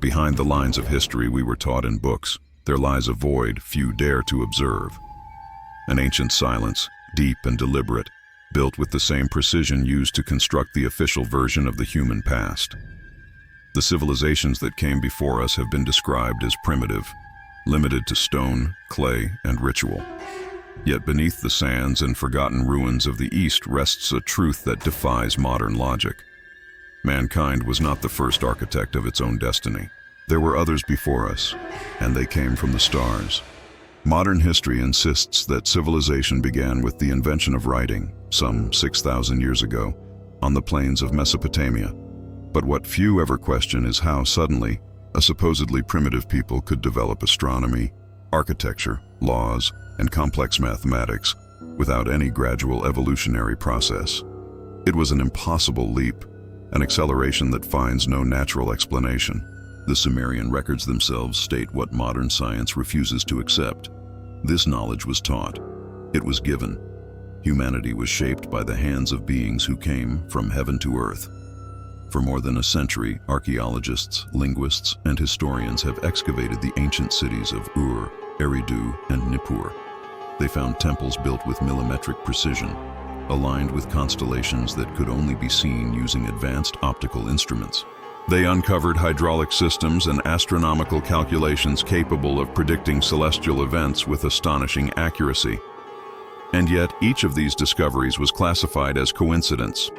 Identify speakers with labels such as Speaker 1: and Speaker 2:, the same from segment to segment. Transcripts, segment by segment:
Speaker 1: Behind the lines of history we were taught in books, there lies a void few dare to observe. An ancient silence, deep and deliberate, built with the same precision used to construct the official version of the human past. The civilizations that came before us have been described as primitive, limited to stone, clay, and ritual. Yet beneath the sands and forgotten ruins of the East rests a truth that defies modern logic. Mankind was not the first architect of its own destiny. There were others before us, and they came from the stars. Modern history insists that civilization began with the invention of writing, some 6,000 years ago, on the plains of Mesopotamia. But what few ever question is how suddenly a supposedly primitive people could develop astronomy, architecture, laws, and complex mathematics without any gradual evolutionary process. It was an impossible leap, an acceleration that finds no natural explanation. The Sumerian records themselves state what modern science refuses to accept. This knowledge was taught. It was given. Humanity was shaped by the hands of beings who came from heaven to earth. For more than a century, archaeologists, linguists, and historians have excavated the ancient cities of Ur, Eridu, and Nippur. They found temples built with millimetric precision, aligned with constellations that could only be seen using advanced optical instruments. They uncovered hydraulic systems and astronomical calculations capable of predicting celestial events with astonishing accuracy. And yet, each of these discoveries was classified as coincidence.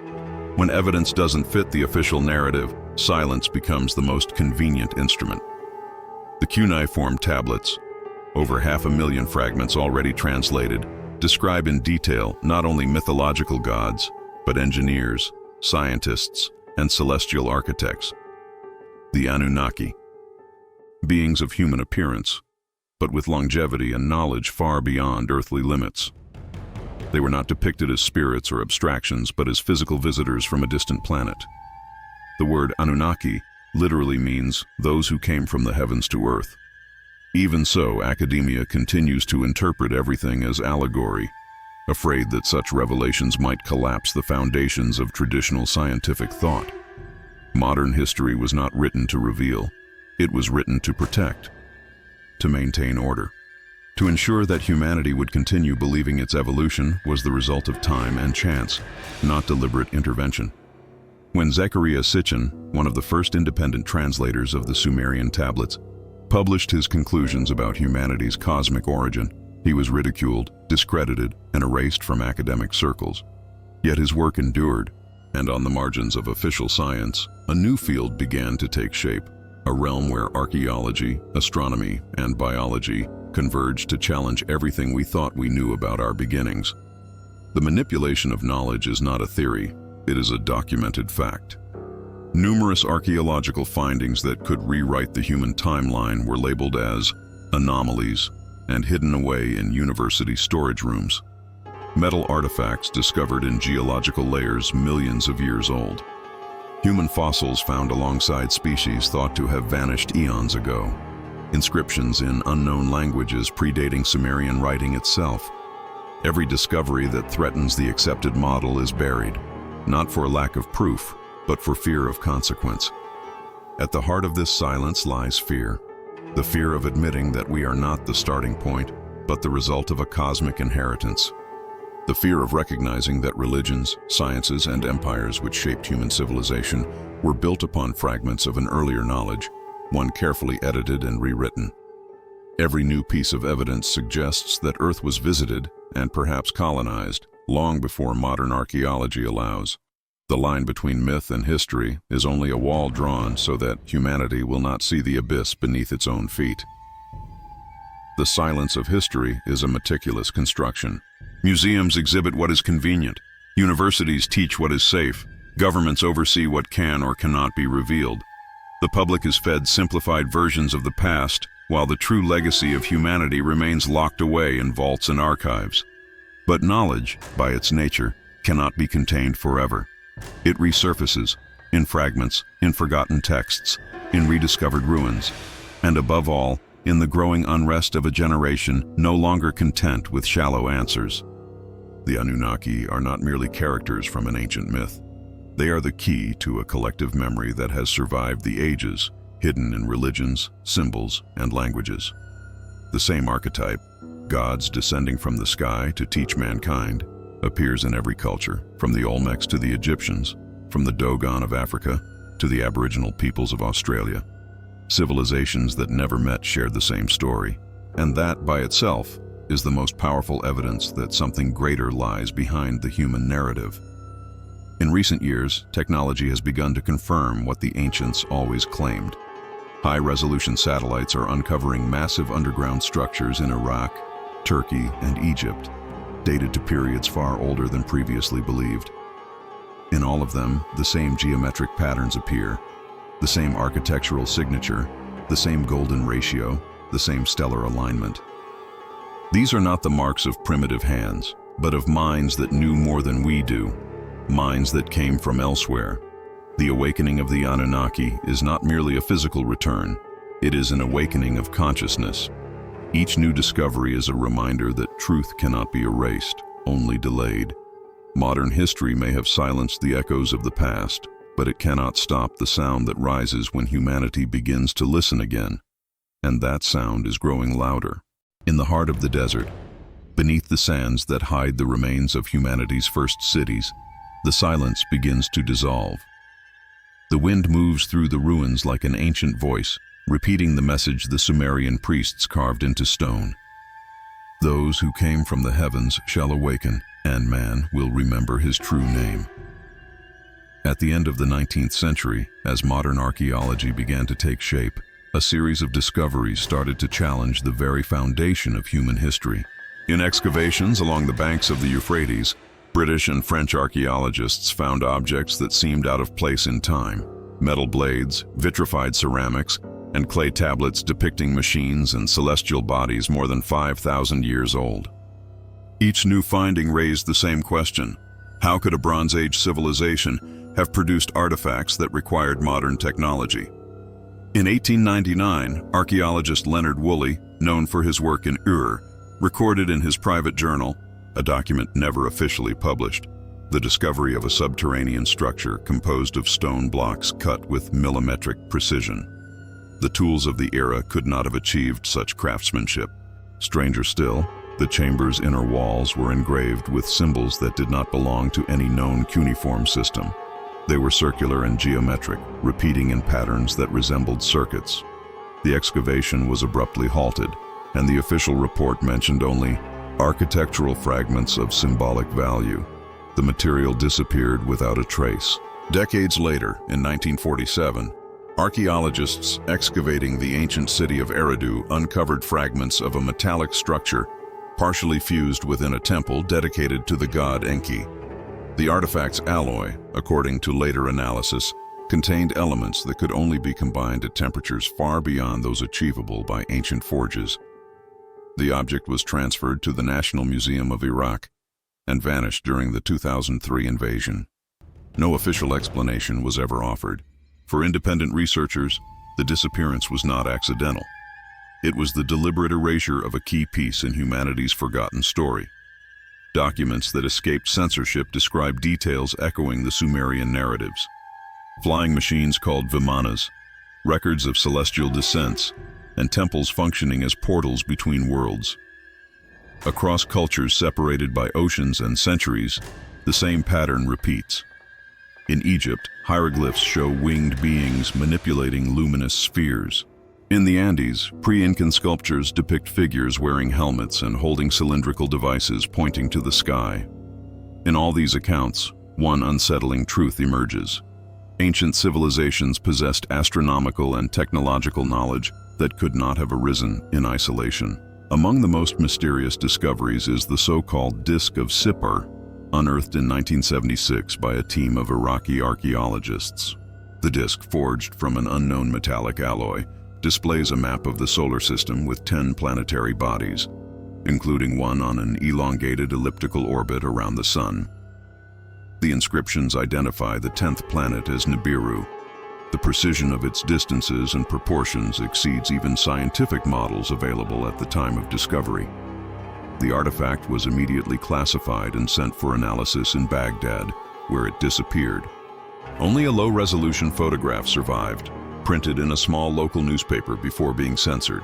Speaker 1: When evidence doesn't fit the official narrative, silence becomes the most convenient instrument. The cuneiform tablets, over 500,000 fragments already translated, describe in detail not only mythological gods, but engineers, scientists, and celestial architects. The Anunnaki, beings of human appearance, but with longevity and knowledge far beyond earthly limits. They were not depicted as spirits or abstractions, but as physical visitors from a distant planet. The word Anunnaki literally means those who came from the heavens to earth. Even so, academia continues to interpret everything as allegory, afraid that such revelations might collapse the foundations of traditional scientific thought. Modern history was not written to reveal. It was written to protect, to maintain order. To ensure that humanity would continue believing its evolution was the result of time and chance, not deliberate intervention. When Zecharia Sitchin, one of the first independent translators of the Sumerian tablets, published his conclusions about humanity's cosmic origin, he was ridiculed, discredited, and erased from academic circles. Yet his work endured, and on the margins of official science, a new field began to take shape, a realm where archaeology, astronomy, and biology converged to challenge everything we thought we knew about our beginnings. The manipulation of knowledge is not a theory, it is a documented fact. Numerous archaeological findings that could rewrite the human timeline were labeled as anomalies and hidden away in university storage rooms. Metal artifacts discovered in geological layers millions of years old. Human fossils found alongside species thought to have vanished eons ago. Inscriptions in unknown languages predating Sumerian writing itself. Every discovery that threatens the accepted model is buried, not for lack of proof, but for fear of consequence. At the heart of this silence lies fear, the fear of admitting that we are not the starting point, but the result of a cosmic inheritance. The fear of recognizing that religions, sciences, and empires which shaped human civilization were built upon fragments of an earlier knowledge, one carefully edited and rewritten. Every new piece of evidence suggests that Earth was visited, and perhaps colonized, long before modern archaeology allows. The line between myth and history is only a wall drawn so that humanity will not see the abyss beneath its own feet. The silence of history is a meticulous construction. Museums exhibit what is convenient. Universities teach what is safe. Governments oversee what can or cannot be revealed. The public is fed simplified versions of the past, while the true legacy of humanity remains locked away in vaults and archives. But knowledge, by its nature, cannot be contained forever. It resurfaces, in fragments, in forgotten texts, in rediscovered ruins, and above all, in the growing unrest of a generation no longer content with shallow answers. The Anunnaki are not merely characters from an ancient myth. They are the key to a collective memory that has survived the ages, hidden in religions, symbols, and languages. The same archetype, gods descending from the sky to teach mankind, appears in every culture, from the Olmecs to the Egyptians, from the Dogon of Africa to the Aboriginal peoples of Australia. Civilizations that never met shared the same story, and that, by itself, is the most powerful evidence that something greater lies behind the human narrative. In recent years, technology has begun to confirm what the ancients always claimed. High-resolution satellites are uncovering massive underground structures in Iraq, Turkey, and Egypt, dated to periods far older than previously believed. In all of them, the same geometric patterns appear, the same architectural signature, the same golden ratio, the same stellar alignment. These are not the marks of primitive hands, but of minds that knew more than we do, minds that came from elsewhere. The awakening of the Anunnaki is not merely a physical return, it is an awakening of consciousness. Each new discovery is a reminder that truth cannot be erased, only delayed. Modern history may have silenced the echoes of the past, but it cannot stop the sound that rises when humanity begins to listen again. And that sound is growing louder. In the heart of the desert, beneath the sands that hide the remains of humanity's first cities, the silence begins to dissolve. The wind moves through the ruins like an ancient voice, repeating the message the Sumerian priests carved into stone. Those who came from the heavens shall awaken, and man will remember his true name. At the end of the 19th century, as modern archaeology began to take shape, a series of discoveries started to challenge the very foundation of human history. In excavations along the banks of the Euphrates, British and French archaeologists found objects that seemed out of place in time: metal blades, vitrified ceramics, and clay tablets depicting machines and celestial bodies more than 5,000 years old. Each new finding raised the same question: how could a Bronze Age civilization have produced artifacts that required modern technology? In 1899, archaeologist Leonard Woolley, known for his work in Ur, recorded in his private journal, a document never officially published, the discovery of a subterranean structure composed of stone blocks cut with millimetric precision. The tools of the era could not have achieved such craftsmanship. Stranger still, the chamber's inner walls were engraved with symbols that did not belong to any known cuneiform system. They were circular and geometric, repeating in patterns that resembled circuits. The excavation was abruptly halted, and the official report mentioned only architectural fragments of symbolic value. The material disappeared without a trace. Decades later, in 1947, archaeologists excavating the ancient city of Eridu uncovered fragments of a metallic structure partially fused within a temple dedicated to the god Enki. The artifact's alloy, according to later analysis, contained elements that could only be combined at temperatures far beyond those achievable by ancient forges. The object was transferred to the National Museum of Iraq and vanished during the 2003 invasion. No official explanation was ever offered. For independent researchers, the disappearance was not accidental. It was the deliberate erasure of a key piece in humanity's forgotten story. Documents that escaped censorship describe details echoing the Sumerian narratives. Flying machines called vimanas, records of celestial descents, and temples functioning as portals between worlds. Across cultures separated by oceans and centuries, the same pattern repeats. In Egypt, hieroglyphs show winged beings manipulating luminous spheres. In the Andes, pre-Incan sculptures depict figures wearing helmets and holding cylindrical devices pointing to the sky. In all these accounts, one unsettling truth emerges. Ancient civilizations possessed astronomical and technological knowledge that could not have arisen in isolation. Among the most mysterious discoveries is the so-called Disk of Sippar, unearthed in 1976 by a team of Iraqi archaeologists. The disk, forged from an unknown metallic alloy, displays a map of the solar system with 10 planetary bodies, including one on an elongated elliptical orbit around the Sun. The inscriptions identify the 10th planet as Nibiru. The precision of its distances and proportions exceeds even scientific models available at the time of discovery. The artifact was immediately classified and sent for analysis in Baghdad, where it disappeared. Only a low-resolution photograph survived, printed in a small local newspaper before being censored.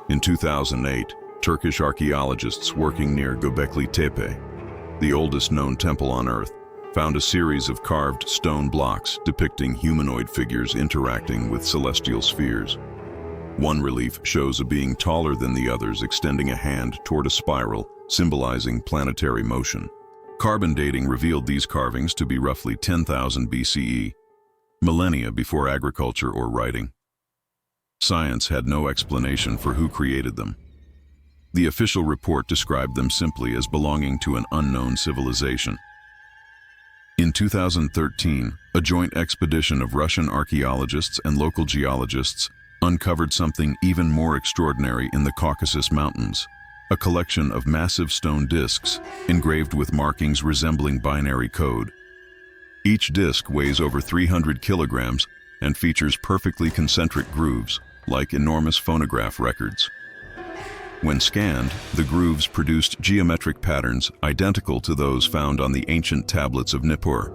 Speaker 1: In 2008, Turkish archaeologists working near Göbekli Tepe, the oldest known temple on Earth, found a series of carved stone blocks depicting humanoid figures interacting with celestial spheres. One relief shows a being taller than the others extending a hand toward a spiral, symbolizing planetary motion. Carbon dating revealed these carvings to be roughly 10,000 BCE, millennia before agriculture or writing. Science had no explanation for who created them. The official report described them simply as belonging to an unknown civilization. In 2013, a joint expedition of Russian archaeologists and local geologists uncovered something even more extraordinary in the Caucasus Mountains, a collection of massive stone discs engraved with markings resembling binary code. Each disc weighs over 300 kilograms and features perfectly concentric grooves, like enormous phonograph records. When scanned, the grooves produced geometric patterns identical to those found on the ancient tablets of Nippur,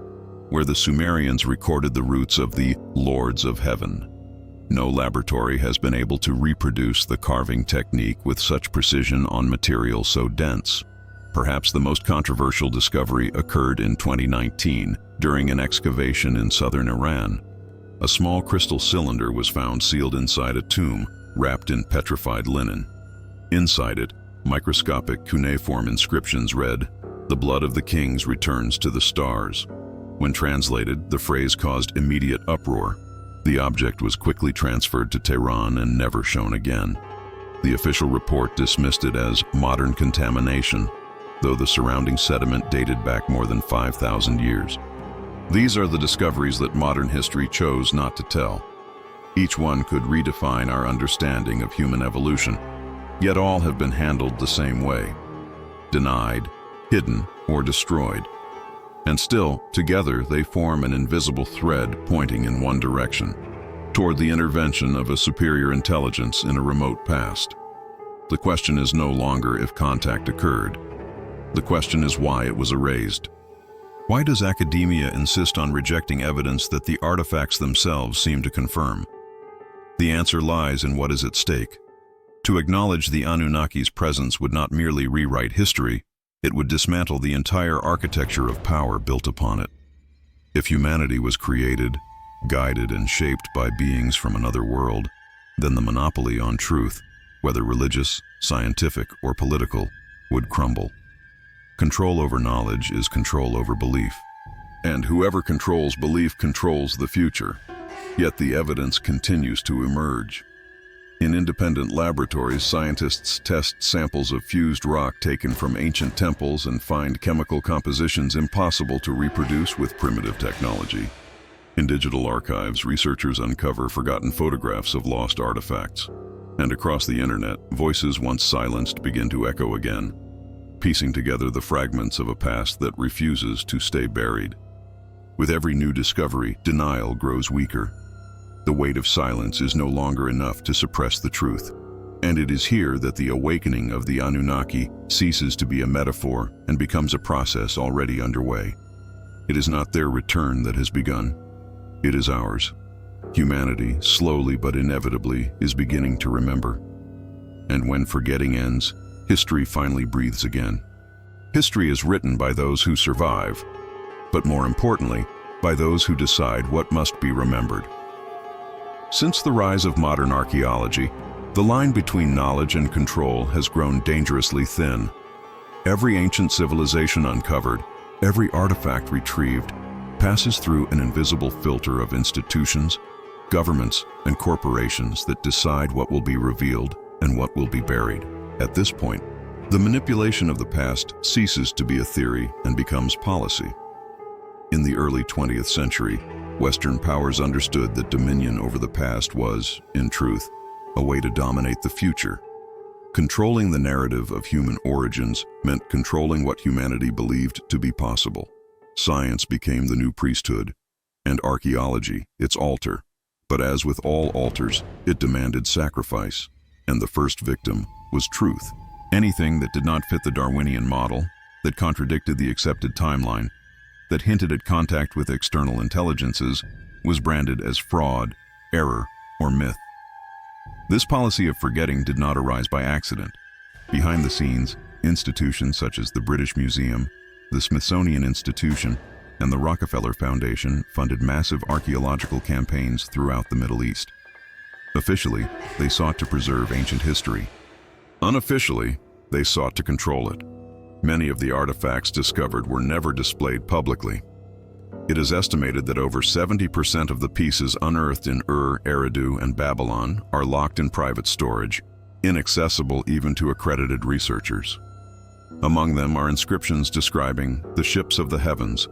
Speaker 1: where the Sumerians recorded the roots of the Lords of Heaven. No laboratory has been able to reproduce the carving technique with such precision on material so dense. Perhaps the most controversial discovery occurred in 2019 during an excavation in southern Iran. A small crystal cylinder was found sealed inside a tomb, wrapped in petrified linen. Inside it, microscopic cuneiform inscriptions read, "The blood of the kings returns to the stars." When translated, the phrase caused immediate uproar. The object was quickly transferred to Tehran and never shown again. The official report dismissed it as modern contamination, though the surrounding sediment dated back more than 5,000 years. These are the discoveries that modern history chose not to tell. Each one could redefine our understanding of human evolution, yet all have been handled the same way: denied, hidden, or destroyed. And still, together, they form an invisible thread pointing in one direction, toward the intervention of a superior intelligence in a remote past. The question is no longer if contact occurred. The question is why it was erased. Why does academia insist on rejecting evidence that the artifacts themselves seem to confirm? The answer lies in what is at stake. To acknowledge the Anunnaki's presence would not merely rewrite history, it would dismantle the entire architecture of power built upon it. If humanity was created, guided, and shaped by beings from another world, then the monopoly on truth, whether religious, scientific, or political, would crumble. Control over knowledge is control over belief. And whoever controls belief controls the future. Yet the evidence continues to emerge. In independent laboratories, scientists test samples of fused rock taken from ancient temples and find chemical compositions impossible to reproduce with primitive technology. In digital archives, researchers uncover forgotten photographs of lost artifacts. And across the internet, voices once silenced begin to echo again, piecing together the fragments of a past that refuses to stay buried. With every new discovery, denial grows weaker. The weight of silence is no longer enough to suppress the truth. And it is here that the awakening of the Anunnaki ceases to be a metaphor and becomes a process already underway. It is not their return that has begun. It is ours. Humanity, slowly but inevitably, is beginning to remember. And when forgetting ends, history finally breathes again. History is written by those who survive, but more importantly, by those who decide what must be remembered. Since the rise of modern archaeology, the line between knowledge and control has grown dangerously thin. Every ancient civilization uncovered, every artifact retrieved, passes through an invisible filter of institutions, governments, and corporations that decide what will be revealed and what will be buried. At this point, the manipulation of the past ceases to be a theory and becomes policy. In the early 20th century, Western powers understood that dominion over the past was, in truth, a way to dominate the future. Controlling the narrative of human origins meant controlling what humanity believed to be possible. Science became the new priesthood, and archaeology its altar. But as with all altars, it demanded sacrifice, and the first victim was truth. Anything that did not fit the Darwinian model, that contradicted the accepted timeline, that hinted at contact with external intelligences, was branded as fraud, error, or myth. This policy of forgetting did not arise by accident. Behind the scenes, institutions such as the British Museum, the Smithsonian Institution, and the Rockefeller Foundation funded massive archaeological campaigns throughout the Middle East. Officially, they sought to preserve ancient history. Unofficially, they sought to control it. Many of the artifacts discovered were never displayed publicly. It is estimated that over 70% of the pieces unearthed in Ur, Eridu, and Babylon are locked in private storage, inaccessible even to accredited researchers. Among them are inscriptions describing the ships of the heavens,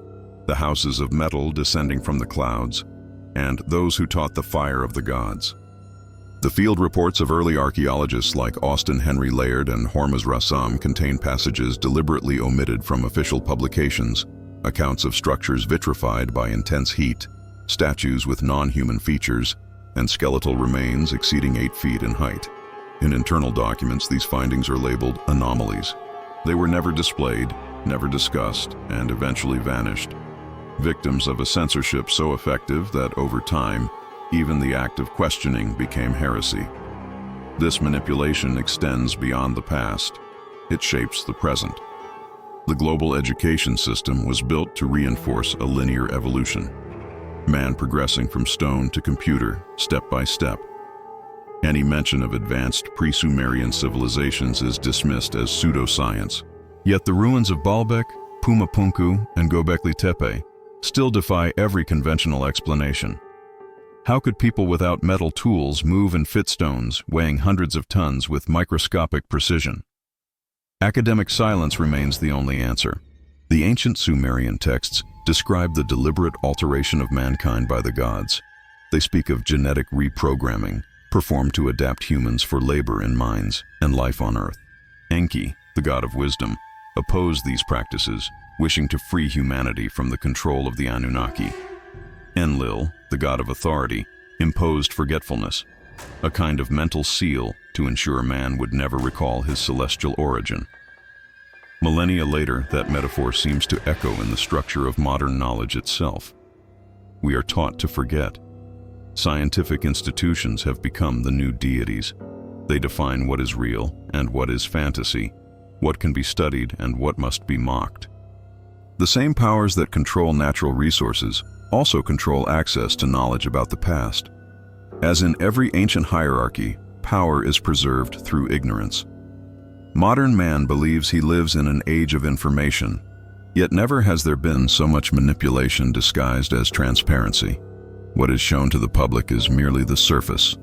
Speaker 1: the houses of metal descending from the clouds, and those who taught the fire of the gods. The field reports of early archaeologists like Austin Henry Layard and Hormuz Rassam contain passages deliberately omitted from official publications, accounts of structures vitrified by intense heat, statues with non-human features, and skeletal remains exceeding 8 feet in height. In internal documents, these findings are labeled anomalies. They were never displayed, never discussed, and eventually vanished, victims of a censorship so effective that over time, even the act of questioning became heresy. This manipulation extends beyond the past. It shapes the present. The global education system was built to reinforce a linear evolution, man progressing from stone to computer, step by step. Any mention of advanced pre-Sumerian civilizations is dismissed as pseudoscience. Yet the ruins of Baalbek, Pumapunku, and Göbekli Tepe still defy every conventional explanation. How could people without metal tools move and fit stones weighing hundreds of tons with microscopic precision? Academic silence remains the only answer. The ancient Sumerian texts describe the deliberate alteration of mankind by the gods. They speak of genetic reprogramming, performed to adapt humans for labor in mines and life on Earth. Enki, the god of wisdom, opposed these practices, wishing to free humanity from the control of the Anunnaki. Enlil, the god of authority, imposed forgetfulness, a kind of mental seal to ensure man would never recall his celestial origin. Millennia later, that metaphor seems to echo in the structure of modern knowledge itself. We are taught to forget. Scientific institutions have become the new deities. They define what is real and what is fantasy, what can be studied and what must be mocked. The same powers that control natural resources also control access to knowledge about the past. As in every ancient hierarchy, power is preserved through ignorance. Modern man believes he lives in an age of information, yet never has there been so much manipulation disguised as transparency. What is shown to the public is merely the surface,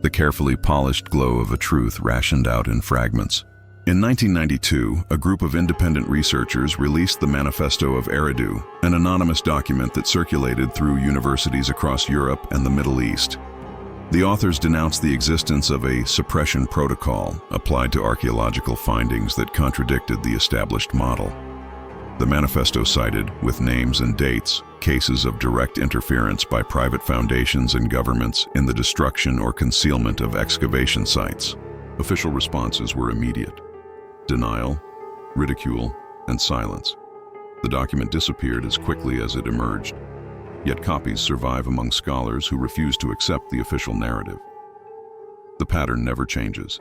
Speaker 1: the carefully polished glow of a truth rationed out in fragments. In 1992, a group of independent researchers released the Manifesto of Eridu, an anonymous document that circulated through universities across Europe and the Middle East. The authors denounced the existence of a suppression protocol applied to archaeological findings that contradicted the established model. The manifesto cited, with names and dates, cases of direct interference by private foundations and governments in the destruction or concealment of excavation sites. Official responses were immediate: denial, ridicule, and silence. The document disappeared as quickly as it emerged, yet copies survive among scholars who refuse to accept the official narrative. The pattern never changes.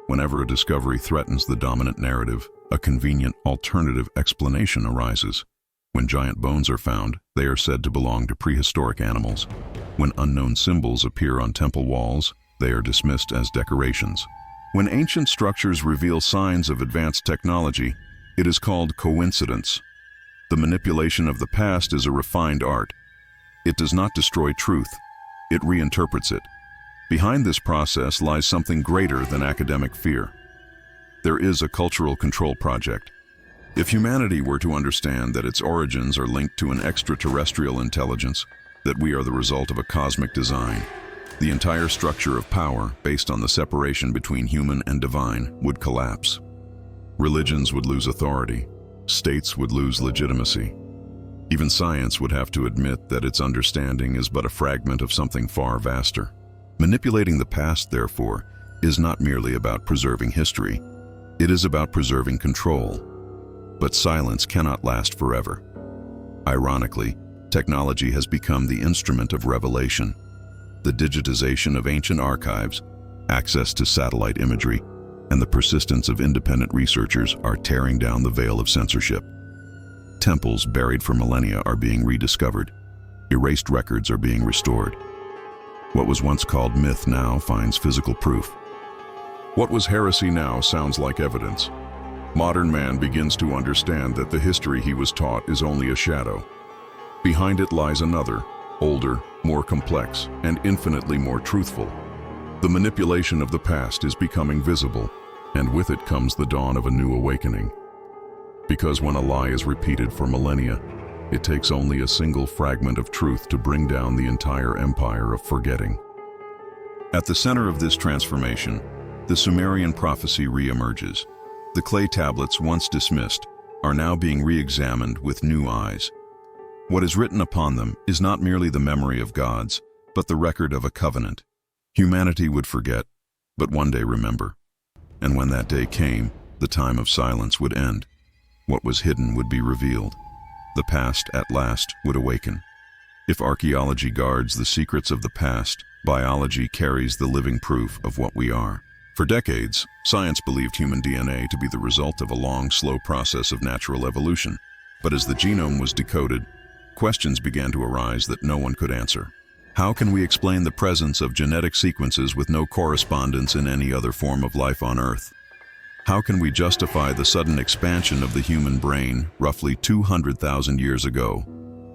Speaker 1: Whenever a discovery threatens the dominant narrative, a convenient alternative explanation arises. When giant bones are found, they are said to belong to prehistoric animals. When unknown symbols appear on temple walls, they are dismissed as decorations. When ancient structures reveal signs of advanced technology, it is called coincidence. The manipulation of the past is a refined art. It does not destroy truth, it reinterprets it. Behind this process lies something greater than academic fear. There is a cultural control project. If humanity were to understand that its origins are linked to an extraterrestrial intelligence, that we are the result of a cosmic design, the entire structure of power, based on the separation between human and divine, would collapse. Religions would lose authority. States would lose legitimacy. Even science would have to admit that its understanding is but a fragment of something far vaster. Manipulating the past, therefore, is not merely about preserving history. It is about preserving control. But silence cannot last forever. Ironically, technology has become the instrument of revelation. The digitization of ancient archives, access to satellite imagery, and the persistence of independent researchers are tearing down the veil of censorship. Temples buried for millennia are being rediscovered. Erased records are being restored. What was once called myth now finds physical proof. What was heresy now sounds like evidence. Modern man begins to understand that the history he was taught is only a shadow. Behind it lies another, older, more complex, and infinitely more truthful. The manipulation of the past is becoming visible, and with it comes the dawn of a new awakening. Because when a lie is repeated for millennia, it takes only a single fragment of truth to bring down the entire empire of forgetting. At the center of this transformation, the Sumerian prophecy re-emerges. The clay tablets, once dismissed, are now being re-examined with new eyes. What is written upon them is not merely the memory of gods, but the record of a covenant. Humanity would forget, but one day remember. And when that day came, the time of silence would end. What was hidden would be revealed. The past, at last, would awaken. If archaeology guards the secrets of the past, biology carries the living proof of what we are. For decades, science believed human DNA to be the result of a long, slow process of natural evolution. But as the genome was decoded, questions began to arise that no one could answer. How can we explain the presence of genetic sequences with no correspondence in any other form of life on Earth? How can we justify the sudden expansion of the human brain roughly 200,000 years ago,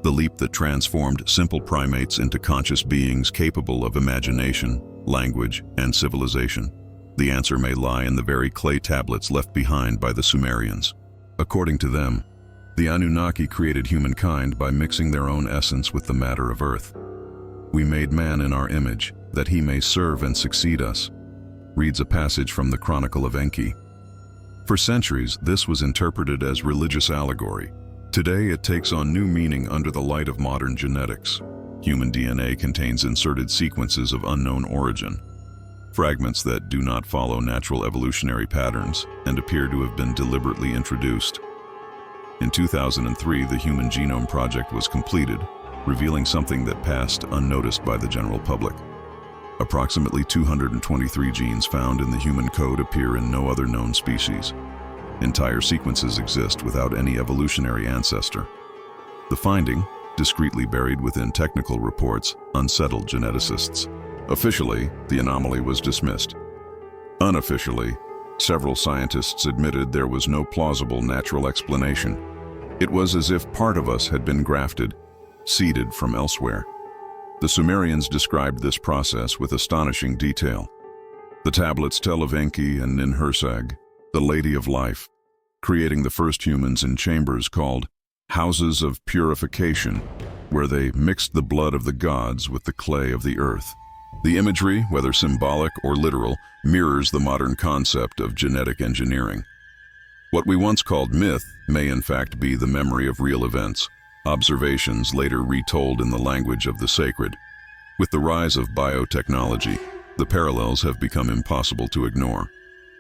Speaker 1: the leap that transformed simple primates into conscious beings capable of imagination, language, and civilization? The answer may lie in the very clay tablets left behind by the Sumerians. According to them, the Anunnaki created humankind by mixing their own essence with the matter of Earth. "We made man in our image, that he may serve and succeed us," reads a passage from the Chronicle of Enki. For centuries, this was interpreted as religious allegory. Today, it takes on new meaning under the light of modern genetics. Human DNA contains inserted sequences of unknown origin, fragments that do not follow natural evolutionary patterns and appear to have been deliberately introduced. In 2003, the Human Genome Project was completed, revealing something that passed unnoticed by the general public. Approximately 223 genes found in the human code appear in no other known species. Entire sequences exist without any evolutionary ancestor. The finding, discreetly buried within technical reports, unsettled geneticists. Officially, the anomaly was dismissed. Unofficially, several scientists admitted there was no plausible natural explanation. It was as if part of us had been grafted, seeded from elsewhere. The Sumerians described this process with astonishing detail. The tablets tell of Enki and Ninhursag, the Lady of Life, creating the first humans in chambers called houses of purification, where they mixed the blood of the gods with the clay of the earth. The imagery, whether symbolic or literal, mirrors the modern concept of genetic engineering. What we once called myth may in fact be the memory of real events, observations later retold in the language of the sacred. With the rise of biotechnology, the parallels have become impossible to ignore.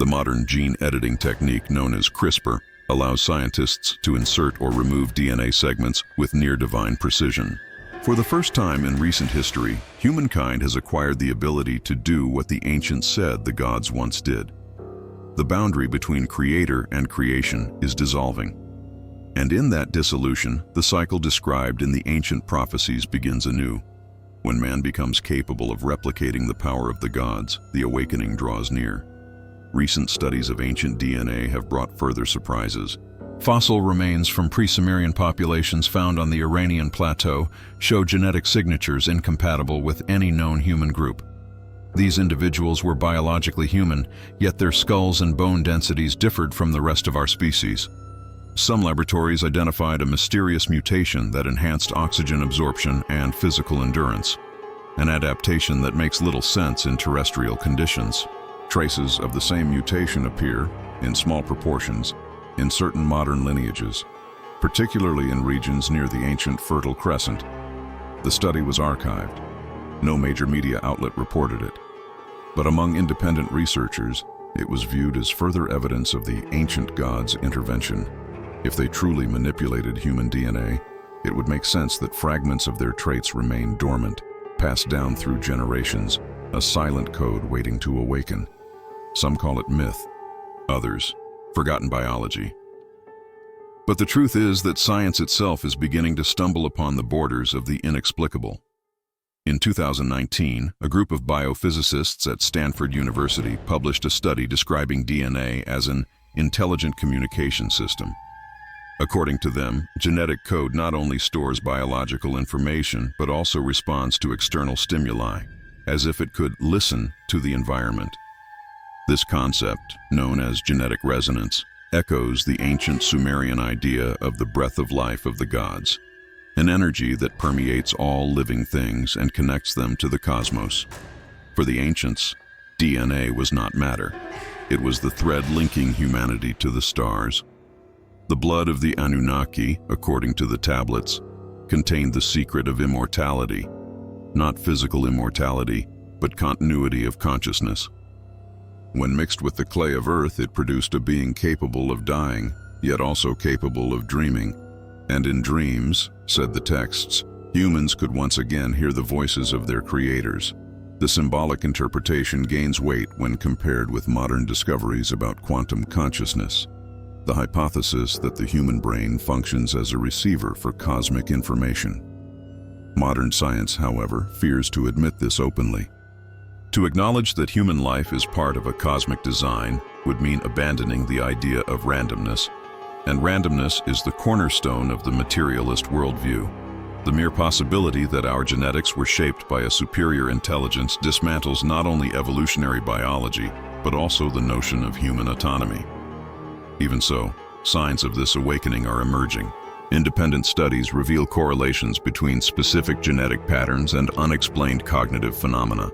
Speaker 1: The modern gene editing technique known as CRISPR allows scientists to insert or remove DNA segments with near-divine precision. For the first time in recent history, humankind has acquired the ability to do what the ancients said the gods once did. The boundary between creator and creation is dissolving. And in that dissolution, the cycle described in the ancient prophecies begins anew. When man becomes capable of replicating the power of the gods, the awakening draws near. Recent studies of ancient DNA have brought further surprises. Fossil remains from pre-Sumerian populations found on the Iranian plateau show genetic signatures incompatible with any known human group. These individuals were biologically human, yet their skulls and bone densities differed from the rest of our species. Some laboratories identified a mysterious mutation that enhanced oxygen absorption and physical endurance, an adaptation that makes little sense in terrestrial conditions. Traces of the same mutation appear, in small proportions, in certain modern lineages, particularly in regions near the ancient Fertile Crescent. The study was archived. No major media outlet reported it. But among independent researchers, it was viewed as further evidence of the ancient gods' intervention. If they truly manipulated human DNA, it would make sense that fragments of their traits remain dormant, passed down through generations, a silent code waiting to awaken. Some call it myth, others, forgotten biology. But the truth is that science itself is beginning to stumble upon the borders of the inexplicable. In 2019, a group of biophysicists at Stanford University published a study describing DNA as an intelligent communication system. According to them, genetic code not only stores biological information, but also responds to external stimuli, as if it could listen to the environment. This concept, known as genetic resonance, echoes the ancient Sumerian idea of the breath of life of the gods, an energy that permeates all living things and connects them to the cosmos. For the ancients, DNA was not matter. It was the thread linking humanity to the stars. The blood of the Anunnaki, according to the tablets, contained the secret of immortality, not physical immortality, but continuity of consciousness. When mixed with the clay of earth, it produced a being capable of dying, yet also capable of dreaming. And in dreams, said the texts, humans could once again hear the voices of their creators. The symbolic interpretation gains weight when compared with modern discoveries about quantum consciousness, the hypothesis that the human brain functions as a receiver for cosmic information. Modern science, however, fears to admit this openly. To acknowledge that human life is part of a cosmic design would mean abandoning the idea of randomness, and randomness is the cornerstone of the materialist worldview. The mere possibility that our genetics were shaped by a superior intelligence dismantles not only evolutionary biology, but also the notion of human autonomy. Even so, signs of this awakening are emerging. Independent studies reveal correlations between specific genetic patterns and unexplained cognitive phenomena.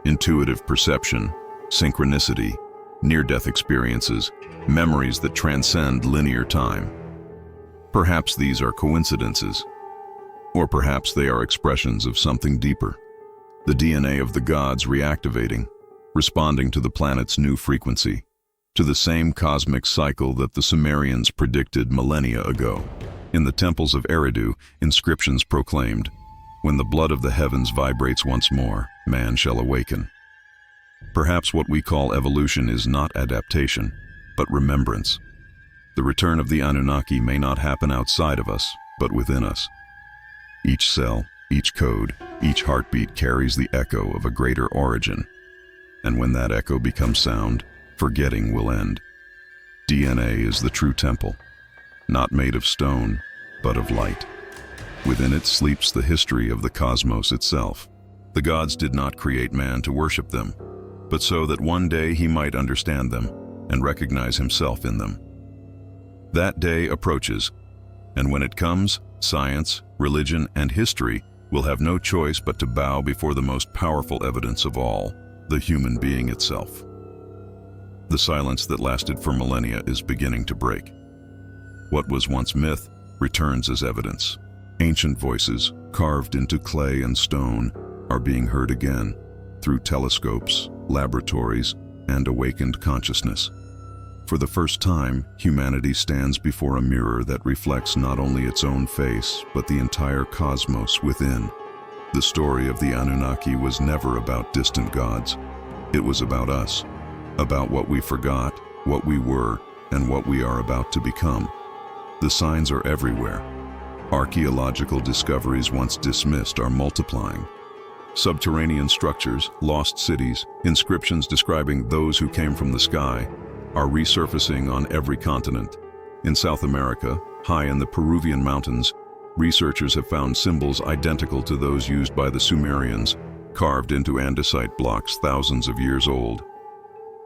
Speaker 1: Intuitive perception, synchronicity, near-death experiences, memories that transcend linear time. Perhaps these are coincidences, or perhaps they are expressions of something deeper. The DNA of the gods reactivating, responding to the planet's new frequency, to the same cosmic cycle that the Sumerians predicted millennia ago. In the temples of Eridu, inscriptions proclaimed, "When the blood of the heavens vibrates once more, man shall awaken." Perhaps what we call evolution is not adaptation, but remembrance. The return of the Anunnaki may not happen outside of us, but within us. Each cell, each code, each heartbeat carries the echo of a greater origin. And when that echo becomes sound, forgetting will end. DNA is the true temple, not made of stone, but of light. Within it sleeps the history of the cosmos itself. The gods did not create man to worship them, but so that one day he might understand them and recognize himself in them. That day approaches, and when it comes, science, religion, and history will have no choice but to bow before the most powerful evidence of all, the human being itself. The silence that lasted for millennia is beginning to break. What was once myth returns as evidence. Ancient voices, carved into clay and stone, are being heard again through telescopes, laboratories, and awakened consciousness. For the first time, humanity stands before a mirror that reflects not only its own face, but the entire cosmos within. The story of the Anunnaki was never about distant gods. It was about us, about what we forgot, what we were, and what we are about to become. The signs are everywhere. Archaeological discoveries once dismissed are multiplying. Subterranean structures, lost cities, inscriptions describing those who came from the sky are resurfacing on every continent. In South America, high in the Peruvian mountains, researchers have found symbols identical to those used by the Sumerians, carved into andesite blocks thousands of years old.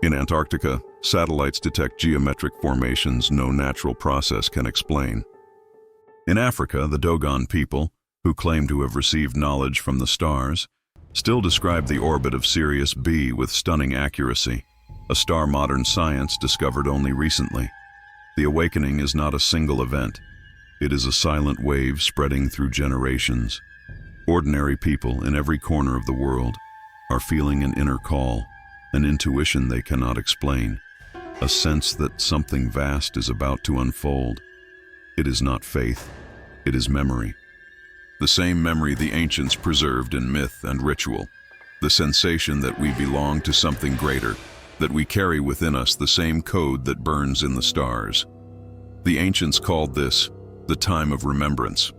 Speaker 1: In Antarctica, satellites detect geometric formations no natural process can explain. In Africa, the Dogon people, who claim to have received knowledge from the stars, still describe the orbit of Sirius B with stunning accuracy, a star modern science discovered only recently. The awakening is not a single event. It is a silent wave spreading through generations. Ordinary people in every corner of the world are feeling an inner call, an intuition they cannot explain, a sense that something vast is about to unfold. It is not faith, it is memory. The same memory the ancients preserved in myth and ritual. The sensation that we belong to something greater, that we carry within us the same code that burns in the stars. The ancients called this the time of remembrance.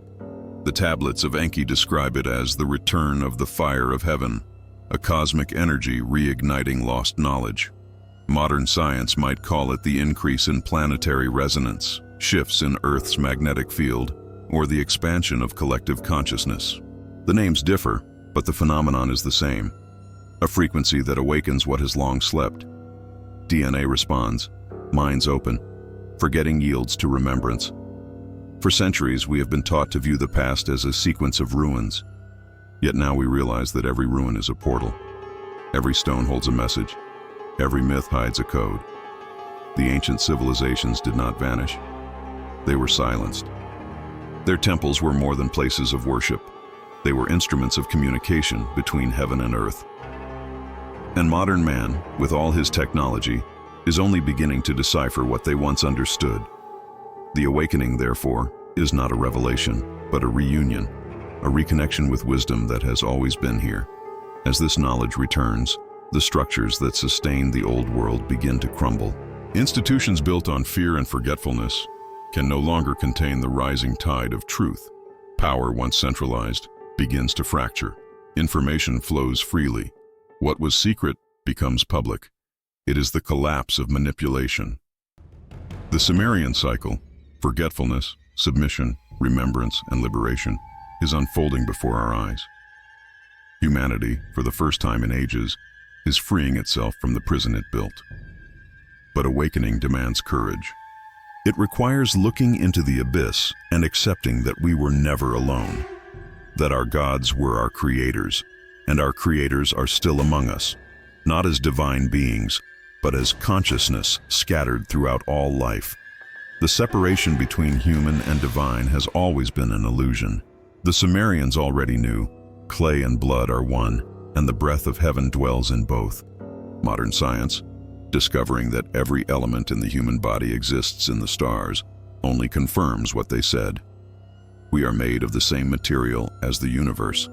Speaker 1: The tablets of Enki describe it as the return of the fire of heaven, a cosmic energy reigniting lost knowledge. Modern science might call it the increase in planetary resonance, shifts in Earth's magnetic field, or the expansion of collective consciousness. The names differ, but the phenomenon is the same. A frequency that awakens what has long slept. DNA responds, minds open, forgetting yields to remembrance. For centuries, we have been taught to view the past as a sequence of ruins. Yet now we realize that every ruin is a portal. Every stone holds a message. Every myth hides a code. The ancient civilizations did not vanish. They were silenced. Their temples were more than places of worship. They were instruments of communication between heaven and earth. And modern man, with all his technology, is only beginning to decipher what they once understood. The awakening, therefore, is not a revelation, but a reunion, a reconnection with wisdom that has always been here. As this knowledge returns, the structures that sustain the old world begin to crumble. Institutions built on fear and forgetfulness can no longer contain the rising tide of truth. Power, once centralized, begins to fracture. Information flows freely. What was secret becomes public. It is the collapse of manipulation. The Sumerian cycle, forgetfulness, submission, remembrance, and liberation, is unfolding before our eyes. Humanity, for the first time in ages, is freeing itself from the prison it built. But awakening demands courage. It requires looking into the abyss and accepting that we were never alone, that our gods were our creators, and our creators are still among us, not as divine beings, but as consciousness scattered throughout all life. The separation between human and divine has always been an illusion. The Sumerians already knew clay and blood are one, and the breath of heaven dwells in both. Modern science, discovering that every element in the human body exists in the stars, only confirms what they said. We are made of the same material as the universe.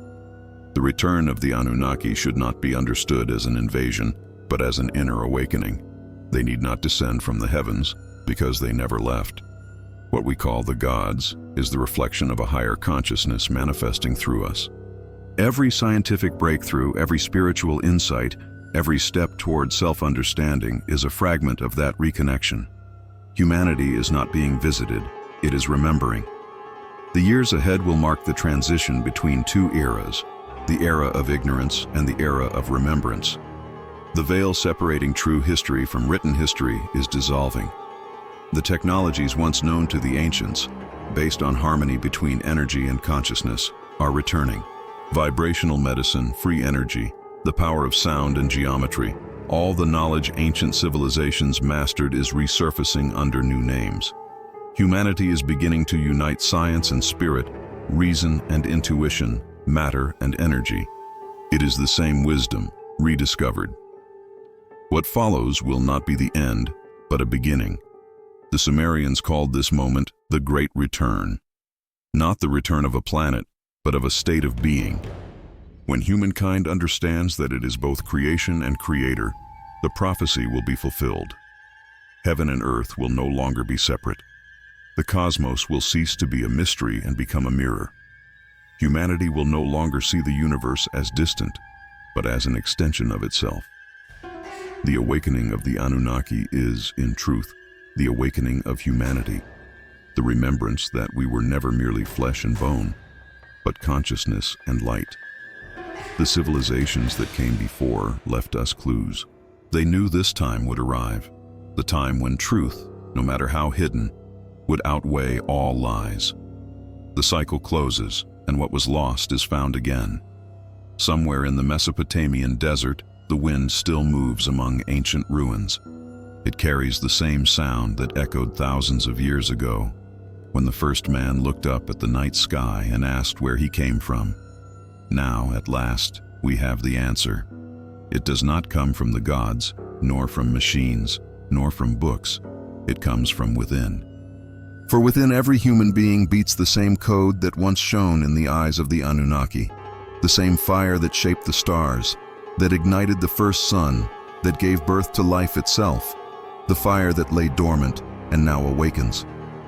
Speaker 1: The return of the Anunnaki should not be understood as an invasion, but as an inner awakening. They need not descend from the heavens, because they never left. What we call the gods is the reflection of a higher consciousness manifesting through us. Every scientific breakthrough, every spiritual insight, every step toward self-understanding is a fragment of that reconnection. Humanity is not being visited, it is remembering. The years ahead will mark the transition between two eras, the era of ignorance and the era of remembrance. The veil separating true history from written history is dissolving. The technologies once known to the ancients, based on harmony between energy and consciousness, are returning. Vibrational medicine, free energy, the power of sound and geometry, all the knowledge ancient civilizations mastered is resurfacing under new names. Humanity is beginning to unite science and spirit, reason and intuition, matter and energy. It is the same wisdom, rediscovered. What follows will not be the end, but a beginning. The Sumerians called this moment the Great Return. Not the return of a planet, but of a state of being. When humankind understands that it is both creation and creator, the prophecy will be fulfilled. Heaven and earth will no longer be separate. The cosmos will cease to be a mystery and become a mirror. Humanity will no longer see the universe as distant, but as an extension of itself. The awakening of the Anunnaki is, in truth, the awakening of humanity, the remembrance that we were never merely flesh and bone, but consciousness and light. The civilizations that came before left us clues. They knew this time would arrive, the time when truth, no matter how hidden, would outweigh all lies. The cycle closes, and what was lost is found again. Somewhere in the Mesopotamian desert, the wind still moves among ancient ruins. It carries the same sound that echoed thousands of years ago, when the first man looked up at the night sky and asked where he came from. Now, at last, we have the answer. It does not come from the gods, nor from machines, nor from books. It comes from within. For within every human being beats the same code that once shone in the eyes of the Anunnaki, the same fire that shaped the stars, that ignited the first sun, that gave birth to life itself, the fire that lay dormant and now awakens.